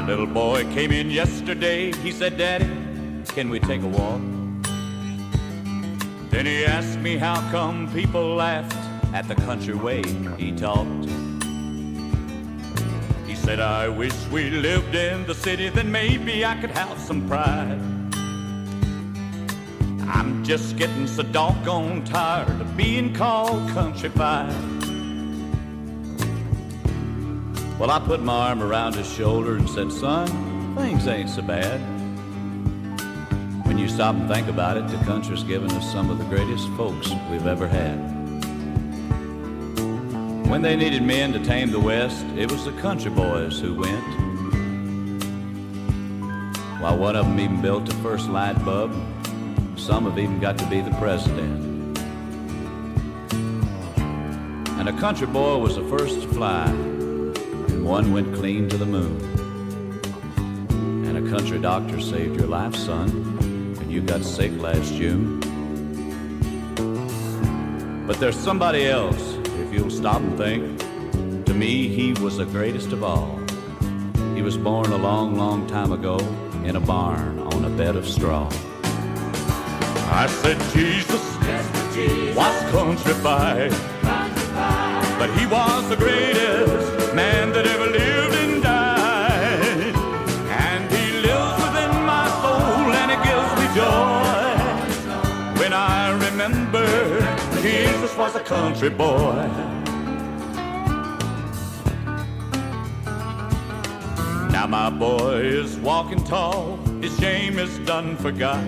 Little boy came in yesterday. He said, Daddy, can we take a walk? Then he asked me how come people laughed at the country way he talked. He said, I wish we lived in the city, then maybe I could have some pride. I'm just getting so doggone tired of being called countrified. Well, I put my arm around his shoulder and said, son, things ain't so bad. When you stop and think about it, the country's given us some of the greatest folks we've ever had. When they needed men to tame the West, it was the country boys who went. While one of them even built the first light bulb, some have even got to be the president. And a country boy was the first to fly, and one went clean to the moon. And a country doctor saved your life, son, when you got sick last June. But there's somebody else, if you'll stop and think. To me, he was the greatest of all. He was born a long, long time ago in a barn on a bed of straw. I said Jesus, was countrified, but he was the greatest man that ever lived and died. And he lives within my soul and it gives me joy when I remember Jesus was a country boy. Now my boy is walking tall, his shame is done forgot.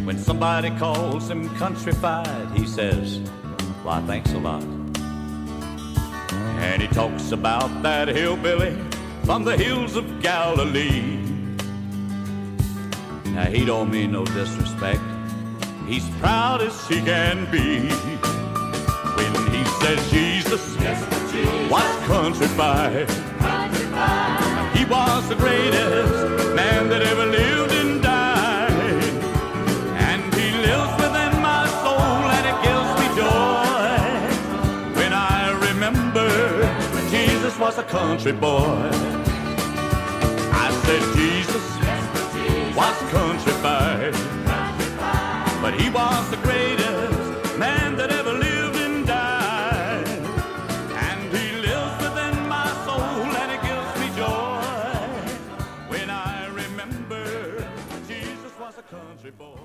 When somebody calls him countrified, he says, why, thanks a lot. And he talks about that hillbilly from the hills of Galilee. Now, he don't mean no disrespect. He's proud as he can be. When he says Jesus, was countrified, he was the greatest man that ever lived and died. Jesus was a country boy. I said Jesus was countrified, but he was the greatest man that ever lived and died. And he lives within my soul and it gives me joy when I remember Jesus was a country boy.